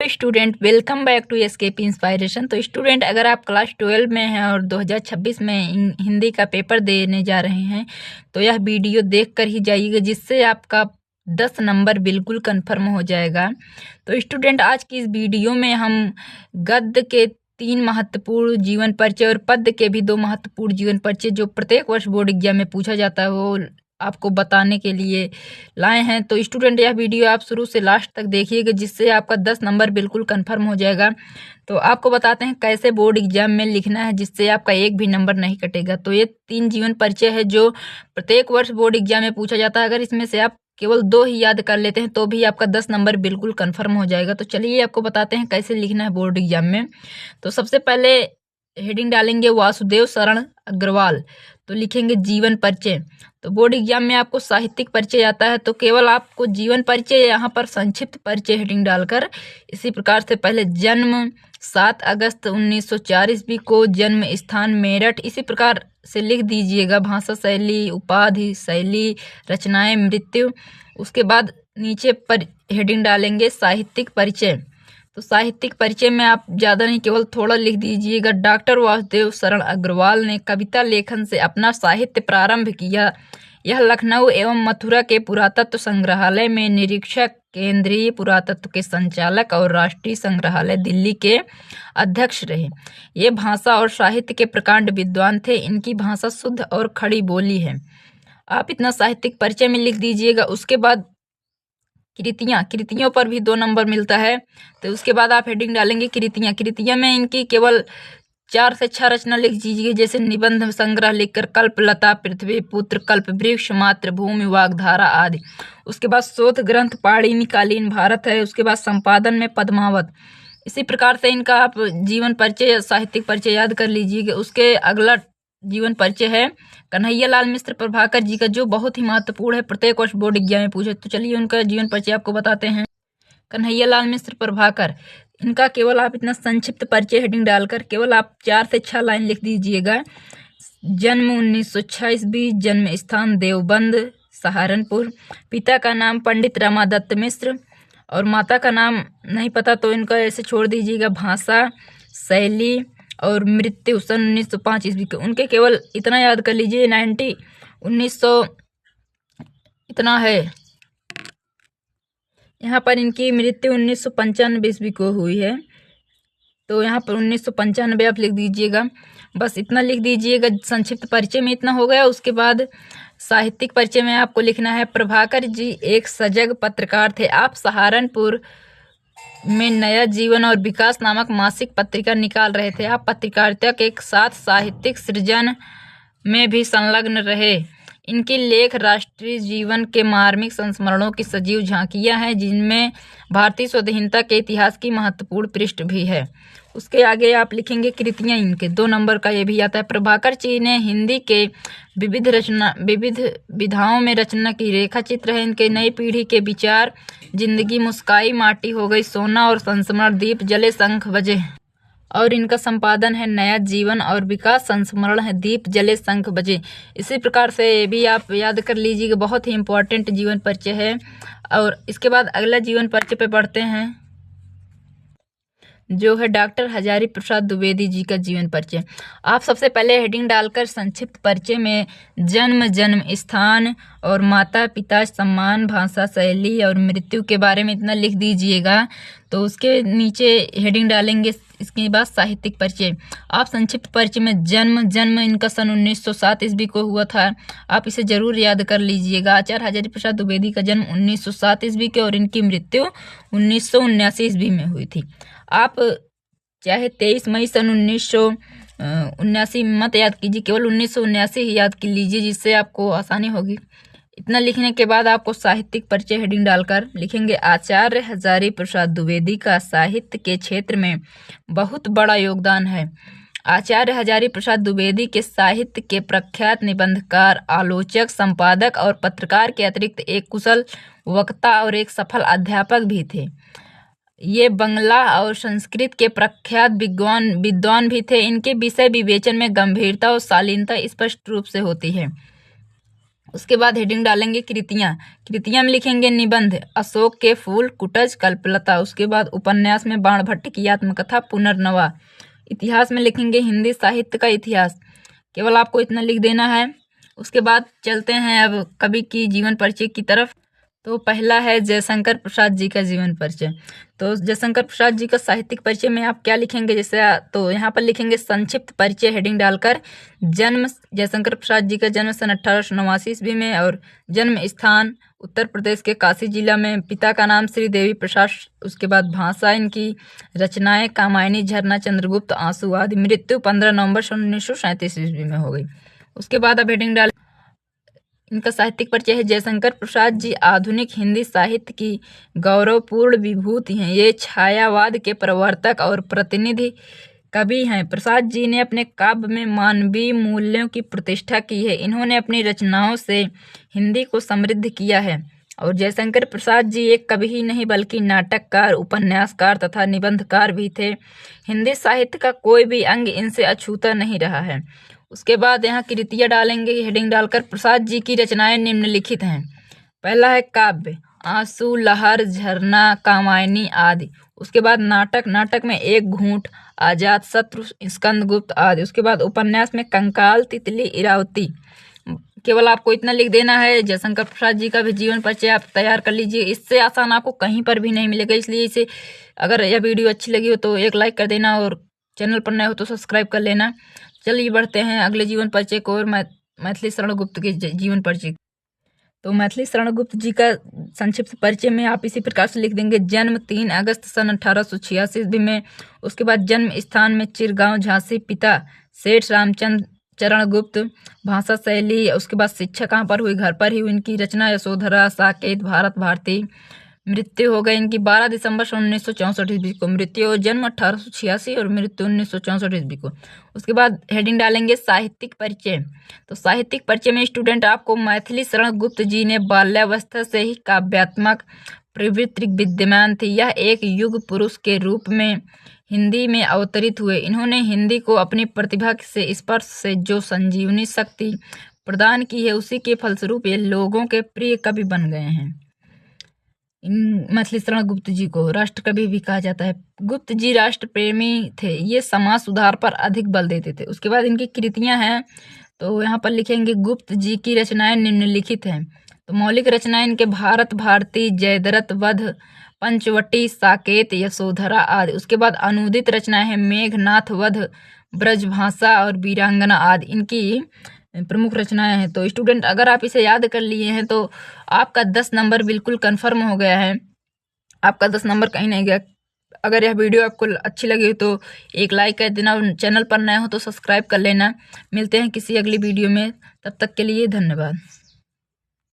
Student welcome back to escape inspiration. तो student, अगर आप क्लास 12 में हैं और 2026 में हिंदी का पेपर देने जा रहे हैं तो यह वीडियो देख कर ही जाइएगा, जिससे आपका 10 नंबर बिल्कुल कंफर्म हो जाएगा। तो स्टूडेंट, आज की इस वीडियो में हम गद्य के 3 महत्वपूर्ण जीवन परिचय और पद्य के भी 2 महत्वपूर्ण जीवन परिचय जो प्रत्येक वर्ष बोर्ड एग्जाम में पूछा जाता है वो आपको बताने के लिए लाए हैं। तो स्टूडेंट, यह वीडियो आप शुरू से लास्ट तक देखिएगा, जिससे आपका 10 नंबर बिल्कुल कंफर्म हो जाएगा। तो आपको बताते हैं कैसे बोर्ड एग्जाम में लिखना है जिससे आपका एक भी नंबर नहीं कटेगा। तो ये 3 जीवन परिचय है जो प्रत्येक वर्ष बोर्ड एग्जाम में पूछा जाता है। अगर इसमें से आप केवल 2 ही याद कर लेते हैं तो भी आपका 10 नंबर बिल्कुल कंफर्म हो जाएगा। तो चलिए आपको बताते हैं कैसे लिखना है बोर्ड एग्जाम में। तो सबसे पहले हेडिंग डालेंगे वासुदेव शरण अग्रवाल, तो लिखेंगे जीवन परिचय। तो बोर्ड एग्जाम में आपको साहित्यिक परिचय आता है तो केवल आपको जीवन परिचय यहाँ पर संक्षिप्त परिचय हेडिंग डालकर इसी प्रकार से पहले जन्म 7 अगस्त 1904 ईस्वी को, जन्म स्थान मेरठ, इसी प्रकार से लिख दीजिएगा। भाषा शैली, उपाधि, शैली, रचनाएं, मृत्यु। उसके बाद नीचे पर हेडिंग डालेंगे साहित्यिक परिचय। तो साहित्यिक परिचय में आप ज़्यादा नहीं, केवल थोड़ा लिख दीजिएगा। डॉक्टर वासुदेव शरण अग्रवाल ने कविता लेखन से अपना साहित्य प्रारंभ किया। यह लखनऊ एवं मथुरा के पुरातत्व संग्रहालय में निरीक्षक, केंद्रीय पुरातत्व के संचालक और राष्ट्रीय संग्रहालय दिल्ली के अध्यक्ष रहे। ये भाषा और साहित्य के प्रकांड विद्वान थे। इनकी भाषा शुद्ध और खड़ी बोली है। आप इतना साहित्यिक परिचय में लिख दीजिएगा। उसके बाद कृतियों पर भी 2 नंबर मिलता है। तो उसके बाद आप हेडिंग डालेंगे कृतियां में इनकी केवल 4 से 6 रचना लिख दीजिए, जैसे निबंध संग्रह लिखकर कल्पलता, पृथ्वी पुत्र, कल्प वृक्ष, मातृभूमि, वाग्धारा आदि। उसके बाद शोध ग्रंथ पाणिनिकालीन भारत है। उसके बाद संपादन में पद्मावत। इसी प्रकार से इनका आप जीवन परिचय, साहित्यिक परिचय याद कर लीजिएगा। उसके अगला जीवन परिचय है कन्हैयालाल मिश्र प्रभाकर जी का, जो बहुत ही महत्वपूर्ण है, प्रत्येक वर्ष बोर्ड एग्जाम में पूछे। तो चलिए उनका जीवन परिचय आपको बताते हैं। कन्हैयालाल मिश्र प्रभाकर, इनका केवल आप इतना संक्षिप्त परिचय हेडिंग डालकर केवल आप 4 से 6 लाइन लिख दीजिएगा। जन्म 1906 ईस्वी, जन्म स्थान देवबंद सहारनपुर, पिता का नाम पंडित रमादत्त मिश्र और माता का नाम नहीं पता तो इनका ऐसे छोड़ दीजिएगा। भाषा, शैली और मृत्यु सन 1905 ईस्वी के। उनके केवल इतना याद कर लीजिए, 1900 इतना है। यहाँ पर इनकी मृत्यु 1995 ईस्वी को हुई है। तो यहाँ पर 1995 आप लिख दीजिएगा। बस इतना लिख दीजिएगा। संक्षिप्त परिचय में इतना हो गया। उसके बाद साहित्यिक परिचय में आपको लिखना है प्रभाकर जी एक सजग पत्रकार थे। आप सहारनपुर में नया जीवन और विकास नामक मासिक पत्रिका निकाल रहे थे। आप पत्रकारिता के साथ साहित्यिक सृजन में भी संलग्न रहे। इनके लेख राष्ट्रीय जीवन के मार्मिक संस्मरणों की सजीव झांकियां हैं, जिनमें भारतीय स्वाधीनता के इतिहास की महत्वपूर्ण पृष्ठ भी है। उसके आगे आप लिखेंगे कृतियां। इनके 2 नंबर का ये भी आता है। प्रभाकर जी ने हिंदी के विविध विधाओं में रचना की। रेखा चित्र है इनके नई पीढ़ी के विचार। जिंदगी मुस्काई, माटी हो गई सोना और संस्मरण, दीप जले शंख बजे। और इनका संपादन है नया जीवन और विकास, संस्मरण है दीप जले शंख बजे। इसी प्रकार से ये भी आप याद कर लीजिएगा। बहुत ही इंपॉर्टेंट जीवन परिचय है। और इसके बाद अगला जीवन परिचय पे बढ़ते हैं, जो है डॉक्टर हजारी प्रसाद द्विवेदी जी का जीवन परिचय। आप सबसे पहले हेडिंग डालकर संक्षिप्त परिचय में जन्म, जन्म स्थान और माता पिता, सम्मान, भाषा, शैली और मृत्यु के बारे में इतना लिख दीजिएगा। तो उसके नीचे हेडिंग डालेंगे इसके बाद साहित्यिक परिचय। आप संक्षिप्त परिचय में जन्म इनका सन 1907 ईस्वी को हुआ था। आप इसे जरूर याद कर लीजिएगा। आचार्य हजारी प्रसाद द्विवेदी का जन्म 1907 ईस्वी के और इनकी मृत्यु 1979 ईस्वी में हुई थी। आप चाहे 23 मई सन 1979 मत याद कीजिए, केवल 1979 ही याद कर लीजिए, जिससे आपको आसानी होगी। इतना लिखने के बाद आपको साहित्यिक परिचय हेडिंग डालकर लिखेंगे आचार्य हजारी प्रसाद द्विवेदी का साहित्य के क्षेत्र में बहुत बड़ा योगदान है। आचार्य हजारी प्रसाद द्विवेदी के साहित्य के प्रख्यात निबंधकार, आलोचक, संपादक और पत्रकार के अतिरिक्त एक कुशल वक्ता और एक सफल अध्यापक भी थे। ये बंगला और संस्कृत के प्रख्यात विद्वान भी थे। इनके विषय विवेचन में गंभीरता और शालीनता स्पष्ट रूप से होती है। उसके बाद हेडिंग डालेंगे कृतियाँ। कृतियाँ में लिखेंगे निबंध अशोक के फूल, कुटज, कल्पलता। उसके बाद उपन्यास में बाणभट्ट की आत्मकथा पुनर्नवा। इतिहास में लिखेंगे हिंदी साहित्य का इतिहास। केवल आपको इतना लिख देना है। उसके बाद चलते हैं अब कवि की जीवन परिचय की तरफ। तो पहला है जयशंकर प्रसाद जी का जीवन परिचय। तो जयशंकर प्रसाद जी का साहित्यिक परिचय में आप क्या लिखेंगे, जैसे तो यहाँ पर लिखेंगे संक्षिप्त परिचय हेडिंग डालकर। जन्म जयशंकर प्रसाद जी का जन्म सन 1889 ईस्वी में और जन्म स्थान उत्तर प्रदेश के काशी जिला में। पिता का नाम श्री देवी प्रसाद। उसके बाद भाषा इनकी रचनाएं कामायनी, झरना, चंद्रगुप्त, आंसू आदि। मृत्यु 15 नवंबर 1937 ईस्वी में हो गई। उसके बाद अब हेडिंग डाल इनका साहित्यिक परिचय है। जयशंकर प्रसाद जी आधुनिक हिंदी साहित्य की गौरवपूर्ण विभूति हैं। ये छायावाद के प्रवर्तक और प्रतिनिधि कवि हैं। प्रसाद जी ने अपने काव्य में मानवीय मूल्यों की प्रतिष्ठा की है। इन्होंने अपनी रचनाओं से हिंदी को समृद्ध किया है। और जयशंकर प्रसाद जी एक कवि ही नहीं बल्कि नाटककार, उपन्यासकार तथा निबंधकार भी थे। हिंदी साहित्य का कोई भी अंग इनसे अछूता नहीं रहा है। उसके बाद यहाँ कृतियाँ डालेंगे हेडिंग डालकर। प्रसाद जी की रचनाएं निम्नलिखित हैं। पहला है काव्य आंसू, लहर, झरना, कामायनी आदि। उसके बाद नाटक में एक घूंट, आजाद शत्रु, स्कंदगुप्त आदि। उसके बाद उपन्यास में कंकाल, तितली, इरावती। केवल आपको इतना लिख देना है। जयशंकर प्रसाद जी का भी जीवन परिचय आप तैयार कर लीजिए। इससे आसान आपको कहीं पर भी नहीं मिलेगा, इसलिए इसे अगर यह वीडियो अच्छी लगी हो तो एक लाइक कर देना और चैनल पर नए हो तो सब्सक्राइब कर लेना। चलिए बढ़ते हैं अगले जीवन परिचय को और मैथिली शरण गुप्त के जीवन परिचय। तो मैथिली शरण गुप्त जी का संक्षिप्त परिचय में आप इसी प्रकार से लिख देंगे। जन्म 3 अगस्त सन 1886 ईस्वी में। उसके बाद जन्म स्थान में चिरगांव, झांसी। पिता सेठ रामचंद्र चरण गुप्त। भाषा शैली, उसके बाद शिक्षा कहाँ पर हुई, घर पर ही हुई। इनकी रचना यशोधरा, साकेत, भारत भारती। मृत्यु हो गई इनकी 12 दिसंबर 1964 ईस्वी को। मृत्यु जन्म 1886 और मृत्यु 1964 ईस्वी को। उसके बाद हेडिंग डालेंगे साहित्यिक परिचय। तो साहित्यिक परिचय में स्टूडेंट आपको मैथिली शरण गुप्त जी ने बाल्यावस्था से ही काव्यात्मक प्रवृत्ति विद्यमान थी। यह एक युग पुरुष के रूप में हिंदी में अवतरित हुए। इन्होंने हिंदी को अपनी प्रतिभा से स्पर्श से जो संजीवनी शक्ति प्रदान की है, उसी के फलस्वरूप ये लोगों के प्रिय कवि बन गए हैं। इन मैथिली शरण गुप्त जी को राष्ट्र कवि भी कहा जाता है। गुप्त जी राष्ट्र प्रेमी थे। ये समाज सुधार पर अधिक बल देते थे। उसके बाद इनकी कृतियां हैं, तो यहाँ पर लिखेंगे गुप्त जी की रचनाएं निम्नलिखित हैं। तो मौलिक रचनाएं इनके भारत भारती, जयद्रथ वध, पंचवटी, साकेत, यशोधरा आदि। उसके बाद अनुदित रचनाएं हैं मेघनाथ वध, ब्रजभाषा और वीरांगना आदि इनकी प्रमुख रचनाएं हैं। तो स्टूडेंट अगर आप इसे याद कर लिए हैं तो आपका 10 नंबर बिल्कुल कंफर्म हो गया है। आपका 10 नंबर कहीं नहीं गया। अगर यह वीडियो आपको अच्छी लगी तो एक लाइक कर देना और चैनल पर नए हो तो सब्सक्राइब कर लेना। मिलते हैं किसी अगली वीडियो में, तब तक के लिए धन्यवाद।